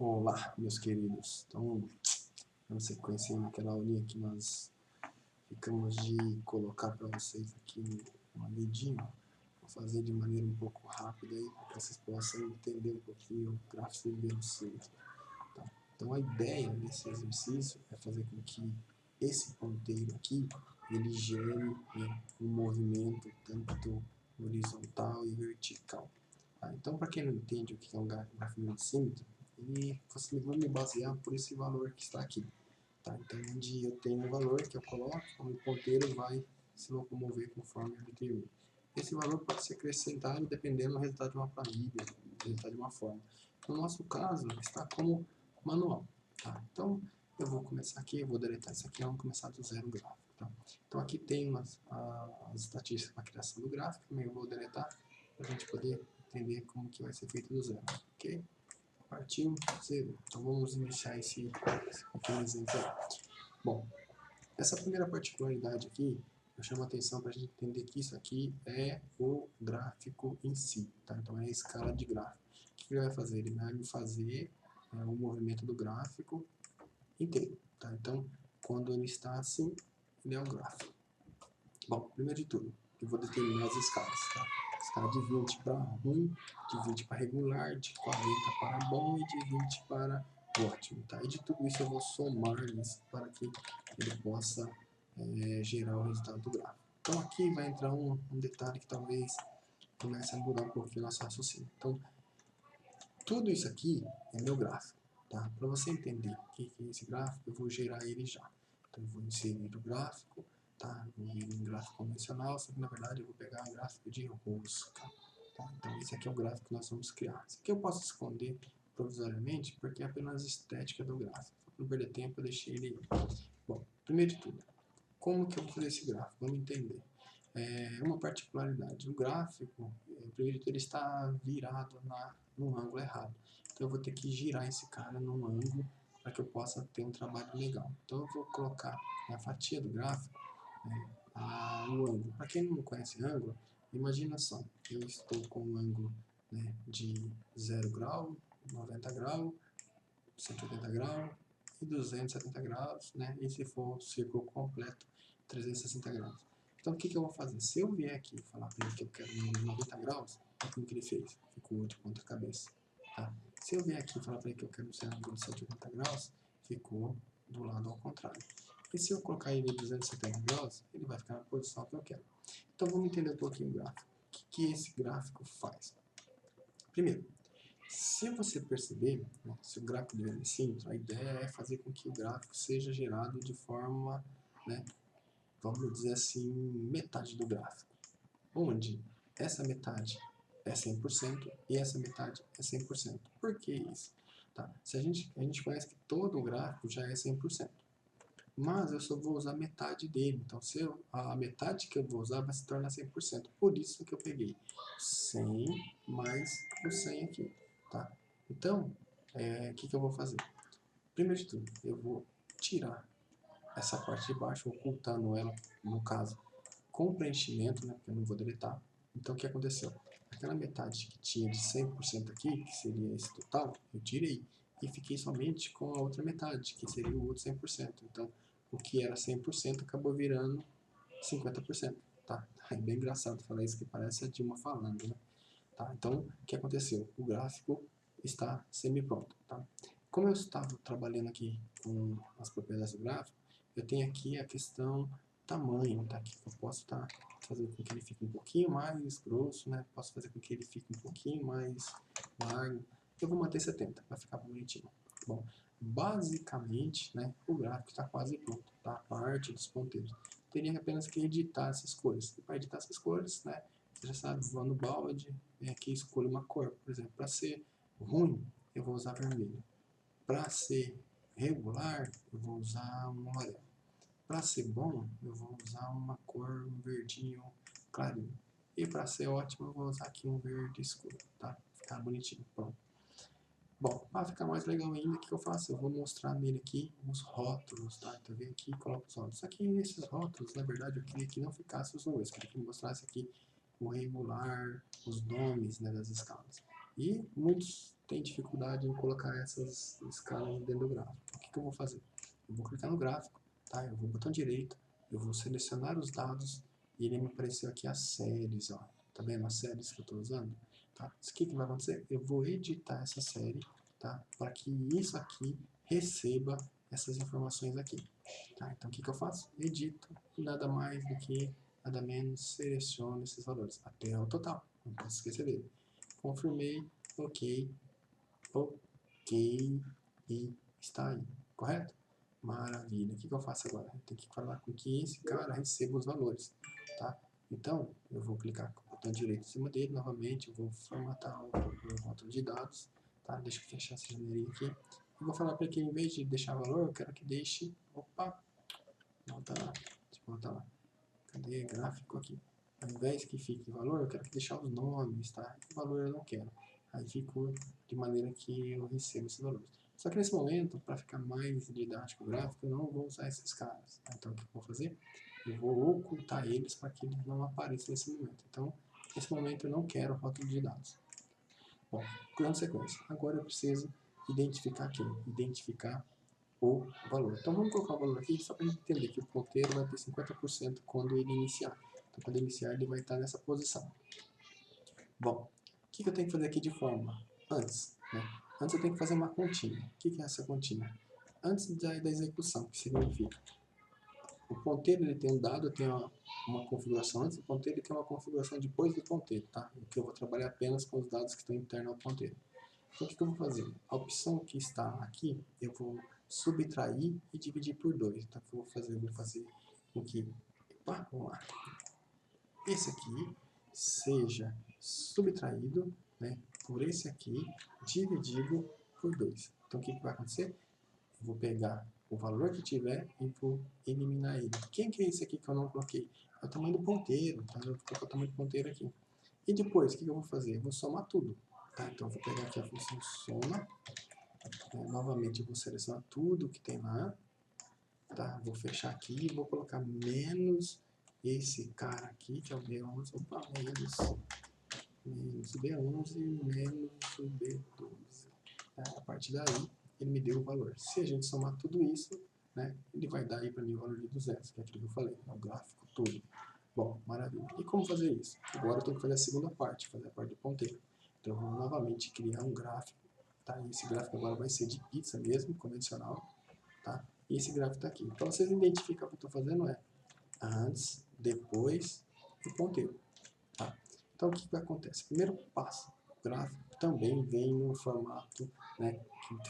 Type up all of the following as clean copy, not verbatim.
Olá, meus queridos. Então, na sequência naquela aulinha que nós ficamos de colocar para vocês aqui uma medinho, vou fazer de maneira um pouco rápida aí, para que vocês possam entender um pouquinho o gráfico inverossímil. Tá? Então, a ideia desse exercício é fazer com que esse ponteiro aqui, ele gere, né, um movimento tanto horizontal e vertical. Tá? Então, para quem não entende o que é um gráfico inverossímil, e vou me basear por esse valor que está aqui. Tá? Então, onde eu tenho um valor que eu coloco, o ponteiro vai se locomover conforme eu determino. Esse valor pode ser acrescentado dependendo do resultado de uma planilha, do resultado de uma forma. No nosso caso, está como manual. Tá? Então, eu vou começar aqui, eu vou deletar isso aqui, vamos começar do zero o gráfico. Tá? Então, aqui tem as estatísticas para a criação do gráfico, também eu vou deletar para a gente poder entender como que vai ser feito do zero. Ok? Partiu 0. Então vamos iniciar esse pequeno exemplo aí. Bom, essa primeira particularidade aqui, eu chamo a atenção para a gente entender que isso aqui é o gráfico em si. Tá? Então é a escala de gráfico. O que ele vai fazer? Ele vai me fazer o movimento do gráfico inteiro. Tá? Então, quando ele está assim, ele é o gráfico. Bom, primeiro de tudo, eu vou determinar as escalas. Tá? Escala de 20 para ruim, de 20 para regular, de 40 para bom e de 20 para ótimo. Tá? E de tudo isso eu vou somar isso para que ele possa gerar o resultado do gráfico. Então aqui vai entrar um detalhe que talvez comece a mudar um pouquinho o nosso raciocínio. Então, tudo isso aqui é meu gráfico. Tá? Para você entender o que é esse gráfico, eu vou gerar ele já. Então eu vou inserir o gráfico. Tá? Eu vou vir em gráfico convencional, só que na verdade eu vou pegar um gráfico de rosca. Tá? Então esse aqui é o gráfico que nós vamos criar. Esse aqui eu posso esconder provisoriamente porque é apenas estética do gráfico. Para não perder tempo eu deixei ele aí. Bom, primeiro de tudo, como que eu vou fazer esse gráfico? Vamos entender. Uma particularidade, o gráfico, primeiro de tudo, ele está virado num ângulo errado. Então eu vou ter que girar esse cara num ângulo para que eu possa ter um trabalho legal. Então eu vou colocar na fatia do gráfico o ângulo. Para quem não conhece ângulo, imagina só, eu estou com um ângulo, né, de 0 grau, 90 graus, 180 graus e 270 graus, né, e se for o círculo completo, 360 graus. Então o que eu vou fazer? Se eu vier aqui e falar para ele que eu quero um ângulo de 90 graus, olha como que ele fez, ficou 8 ponta cabeça. Tá? Se eu vier aqui e falar para ele que eu quero um ângulo de 180 graus, ficou do lado ao contrário. E se eu colocar ele em 270 graus, ele vai ficar na posição que eu quero. Então vamos entender um pouquinho o gráfico. O que esse gráfico faz? Primeiro, se você perceber, né, se o gráfico de vencímetro, a ideia é fazer com que o gráfico seja gerado de forma, né, vamos dizer assim, metade do gráfico. Onde essa metade é 100% e essa metade é 100%. Por que isso? Tá? A gente conhece que todo o gráfico já é 100%. Mas eu só vou usar metade dele. Então, a metade que eu vou usar vai se tornar 100%. Por isso que eu peguei 100 mais o 100 aqui. Tá? Então, o que eu vou fazer? Primeiro de tudo, eu vou tirar essa parte de baixo, ocultando ela, no caso, com preenchimento, né, porque eu não vou deletar. Então, o que aconteceu? Aquela metade que tinha de 100% aqui, que seria esse total, eu tirei. E fiquei somente com a outra metade, que seria o outro 100%. Então, o que era 100% acabou virando 50%. Tá? É bem engraçado falar isso, que parece a Dilma falando, né? Tá? Então, o que aconteceu? O gráfico está semi-pronto. Tá? Como eu estava trabalhando aqui com as propriedades do gráfico, eu tenho aqui a questão tamanho, tá? Que eu posso estar fazendo com que ele fique um pouquinho mais grosso, né? Posso fazer com que ele fique um pouquinho mais largo. Eu vou manter 70 para ficar bonitinho. Bom, basicamente, né, o gráfico está quase pronto, tá? A parte dos ponteiros. Teria apenas que editar essas cores. E para editar essas cores, né, você já sabe, vou no balde, aqui escolho uma cor. Por exemplo, para ser ruim, eu vou usar vermelho. Para ser regular, eu vou usar um amarelo. Para ser bom, eu vou usar uma cor, um verdinho clarinho. E para ser ótimo, eu vou usar aqui um verde escuro, tá? Ficar bonitinho, pronto. Bom, para ficar mais legal ainda, o que eu faço? Eu vou mostrar nele aqui os rótulos, tá? Então eu venho aqui e coloco os rótulos. Só que nesses rótulos, na verdade, eu queria que não ficasse os dois. Eu queria que mostrasse aqui o regular, os nomes, né, das escalas. E muitos têm dificuldade em colocar essas escalas dentro do gráfico. O que eu vou fazer? Eu vou clicar no gráfico, tá? Eu vou botão direito, eu vou selecionar os dados e ele me apareceu aqui as séries, ó. Tá vendo as séries que eu estou usando? Tá? O que vai acontecer? Eu vou editar essa série, tá? Para que isso aqui receba essas informações aqui. Tá? Então o que eu faço? Edito e nada mais do que, nada menos, seleciono esses valores até o total. Não posso esquecer dele. Confirmei, ok, ok, e está aí, correto? Maravilha. O que eu faço agora? Eu tenho que falar com que esse cara receba os valores, tá? Então, eu vou clicar com o botão direito em cima dele, novamente, eu vou formatar o rótulo de dados, tá? Deixa eu fechar essa janelinha aqui. Eu vou falar para ele que, em vez de deixar valor, eu quero que deixe, opa, volta lá, deixa eu voltar lá. Cadê gráfico aqui? Ao invés que fique valor, eu quero deixar os nomes, tá? O valor eu não quero. Aí ficou de maneira que eu recebo esses valores. Só que nesse momento, para ficar mais didático o gráfico, eu não vou usar esses caras. Tá? Então o que eu vou fazer? Eu vou ocultar eles para que eles não apareçam nesse momento. Então, nesse momento eu não quero rótulo de dados. Bom, plano sequência. Agora eu preciso identificar aqui, identificar o valor. Então vamos colocar o valor aqui só para a gente entender que o ponteiro vai ter 50% quando ele iniciar. Então quando ele iniciar ele vai estar nessa posição. Bom, o que eu tenho que fazer aqui de forma? Antes, né? Antes eu tenho que fazer uma continha. O que é essa continha? Antes da execução, que significa? O ponteiro ele tem um dado, tem uma configuração antes do ponteiro e tem uma configuração depois do ponteiro, tá? Porque eu vou trabalhar apenas com os dados que estão internos ao ponteiro. Então, o que eu vou fazer? A opção que está aqui, eu vou subtrair e dividir por 2. Então, o que eu vou fazer? Eu vou fazer com que, opa, vamos lá, esse aqui seja subtraído, né, por esse aqui, dividido por 2. Então, o que vai acontecer? Eu vou pegar o valor que tiver e vou eliminar ele. Quem que é esse aqui que eu não coloquei? É o tamanho do ponteiro, tá? Eu vou colocar o tamanho do ponteiro aqui. E depois, o que eu vou fazer? Eu vou somar tudo. Tá? Então, eu vou pegar aqui a função soma. Novamente, eu vou selecionar tudo que tem lá. Tá? Vou fechar aqui e vou colocar menos esse cara aqui, que é o B11. Opa, menos o B11, menos o B12. A partir daí, ele me deu o valor. Se a gente somar tudo isso, né, ele vai dar aí para mim o valor de 200, que é aquilo que eu falei, é o gráfico todo. Bom, maravilha. E como fazer isso? Agora eu tenho que fazer a segunda parte, fazer a parte do ponteiro. Então eu vou novamente criar um gráfico, tá? E esse gráfico agora vai ser de pizza mesmo, convencional, tá? E esse gráfico está aqui. Para vocês identificar o que eu estou fazendo é antes, depois e ponteiro, tá? Então o que acontece? Primeiro passo, o gráfico também vem no formato, né,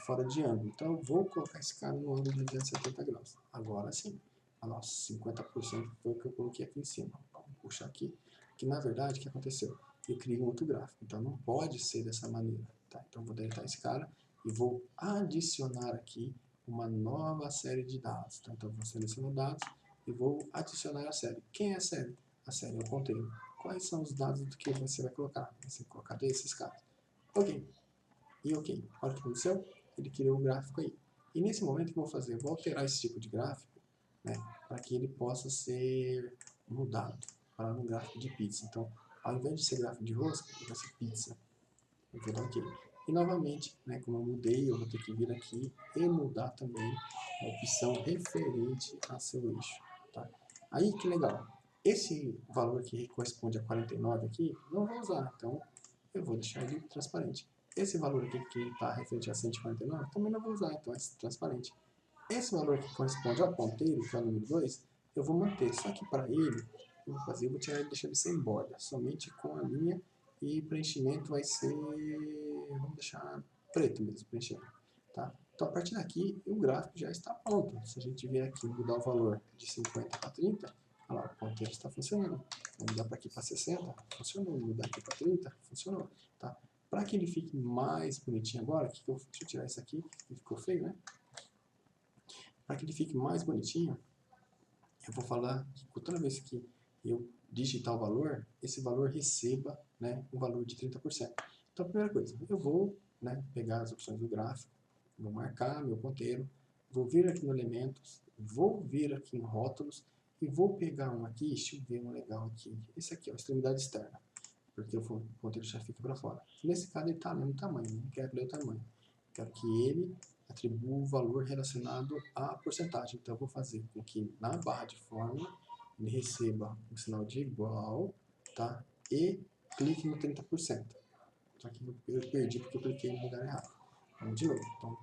fora de ângulo. Então eu vou colocar esse cara no ângulo de 270 graus. Agora sim. Ah, nossa, 50% foi o que eu coloquei aqui em cima. Vamos puxar aqui. Que na verdade, o que aconteceu? Eu criei um outro gráfico. Então não pode ser dessa maneira. Tá? Então eu vou deletar esse cara e vou adicionar aqui uma nova série de dados. Tá? Então eu vou selecionar dados e vou adicionar a série. Quem é a série? A série é o ponteiro. Quais são os dados do que você vai colocar? Você vai colocar desses caras. Ok. E ok. Olha o que aconteceu. Ele criou um gráfico aí. E nesse momento o que eu vou fazer? Eu vou alterar esse tipo de gráfico, né, para que ele possa ser mudado para um gráfico de pizza. Então, ao invés de ser gráfico de rosca, ele vai ser pizza. Eu vou dar OK. E novamente, né, como eu mudei, eu vou ter que vir aqui e mudar também a opção referente a seu eixo. Tá? Aí, que legal. Esse valor que corresponde a 49 aqui, não vou usar. Então, eu vou deixar ele transparente. Esse valor aqui que está referente a 149, também não vou usar. Então, é transparente. Esse valor que corresponde ao ponteiro, que é o número 2, eu vou manter. Só que para ele, eu vou tirar ele e deixar ele sem borda, somente com a linha, e preenchimento vai ser, vamos deixar preto mesmo, preenchimento. Tá? Então a partir daqui, o gráfico já está pronto. Se a gente vier aqui mudar o valor de 50 para 30, olha lá, o ponteiro está funcionando. Vou mudar para aqui para 60, funcionou. Mudar aqui para 30, funcionou. Tá? Para que ele fique mais bonitinho agora, deixa eu tirar isso aqui, que ficou feio, né? Para que ele fique mais bonitinho, eu vou falar que toda vez que eu digitar o valor, esse valor receba, né, um valor de 30%. Então, a primeira coisa, eu vou, né, pegar as opções do gráfico, vou marcar meu ponteiro, vou vir aqui no elementos, vou vir aqui em rótulos e vou pegar um aqui, deixa eu ver um legal aqui, esse aqui, ó, extremidade externa. porque o ponteiro já fica para fora. Nesse caso ele está lendo o tamanho, não quero ler o tamanho. Quero que ele atribua o valor relacionado à porcentagem. Então eu vou fazer com que na barra de fórmula ele receba um sinal de igual, tá? E clique no 30%. Só que eu perdi porque eu cliquei no lugar errado. Vamos de novo. Então,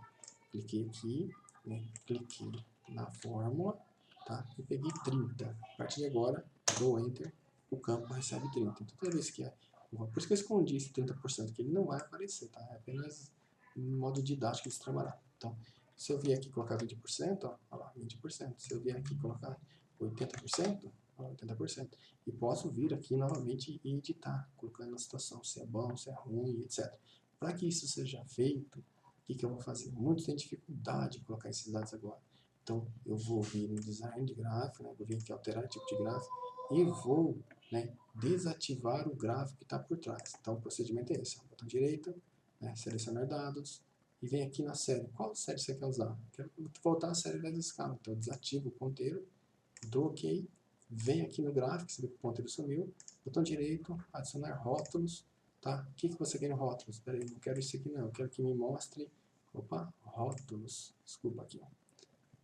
cliquei aqui, né? Cliquei na fórmula, tá? E peguei 30. A partir de agora, dou Enter, o campo recebe 30. Então, toda vez que é... Por isso que eu escondi esse 30%, que ele não vai aparecer, tá? É apenas um modo didático de se trabalhar. Então, se eu vier aqui colocar 20%, ó, olha lá, 20%. Se eu vier aqui colocar 80%, ó, 80%. E posso vir aqui novamente e editar, colocando a situação, se é bom, se é ruim, etc. Para que isso seja feito, o que eu vou fazer? Muitos têm dificuldade de colocar esses dados agora. Então, eu vou vir no design de gráfico, né? Vou vir aqui alterar o tipo de gráfico e vou, né, desativar o gráfico que está por trás. Então, o procedimento é esse. Ó, botão direito, né, selecionar dados e vem aqui na série. Qual série você quer usar? Quero voltar à série da escala. Então, eu desativo o ponteiro, dou OK, vem aqui no gráfico, você vê que o ponteiro sumiu, botão direito, adicionar rótulos, tá? O que você quer em rótulos? Espera aí, não quero isso aqui não, eu quero que me mostre, rótulos, desculpa aqui, ó.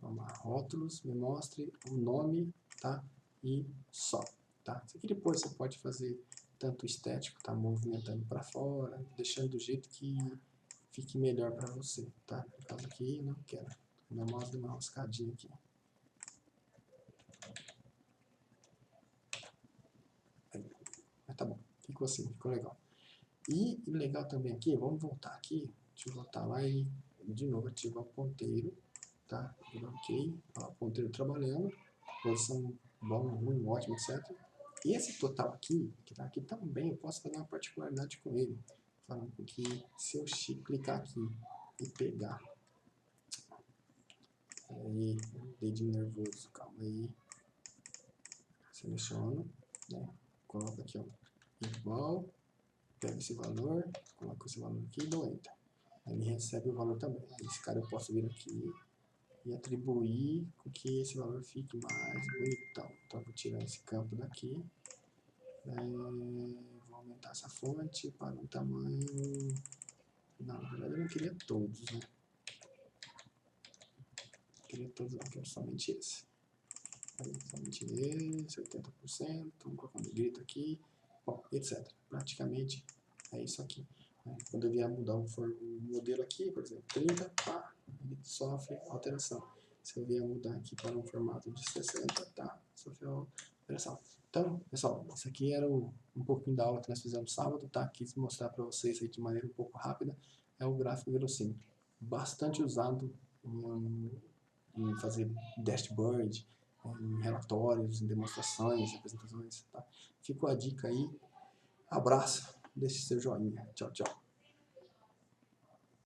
Vamos lá, rótulos, me mostre o nome, tá? E só, tá? Isso aqui depois você pode fazer tanto estético, tá? Movimentando para fora, deixando do jeito que fique melhor para você, tá? No caso aqui, não quero. Meu mouse deu uma roscadinha aqui. Mas tá bom, ficou assim, ficou legal. E legal também aqui, vamos voltar aqui, deixa eu voltar lá e de novo ativar o ponteiro, tá? Ok, ó, o ponteiro trabalhando, posição bom, ruim, ótimo, etc. E esse total aqui, que tá aqui também, eu posso fazer uma particularidade com ele, falando que se eu clicar aqui e pegar, aí, dedinho nervoso, calma aí, seleciono, né? Coloco aqui, ó, igual, pego esse valor, coloco esse valor aqui e dou Enter. Aí ele recebe o valor também. Aí esse cara eu posso vir aqui e atribuir com que esse valor fique mais bonitão. Então eu vou tirar esse campo daqui. Vou aumentar essa fonte para um tamanho... Não, na verdade eu não queria todos, né? Não queria todos, não, quero somente esse. Aí, somente esse, 80%, vamos colocar um grito aqui, bom, etc. Praticamente é isso aqui. Quando eu vier mudar o modelo aqui, por exemplo, 30, pá, ele sofre alteração. Se eu vier mudar aqui para um formato de 60, tá, sofre alteração. Então, pessoal, isso aqui era um pouquinho da aula que nós fizemos sábado, tá? Quis mostrar para vocês aí de maneira um pouco rápida. É o gráfico verossímil, bastante usado em fazer dashboard, em relatórios, em demonstrações, apresentações, tá? Ficou a dica aí. Abraço, deixe seu joinha. Tchau, tchau.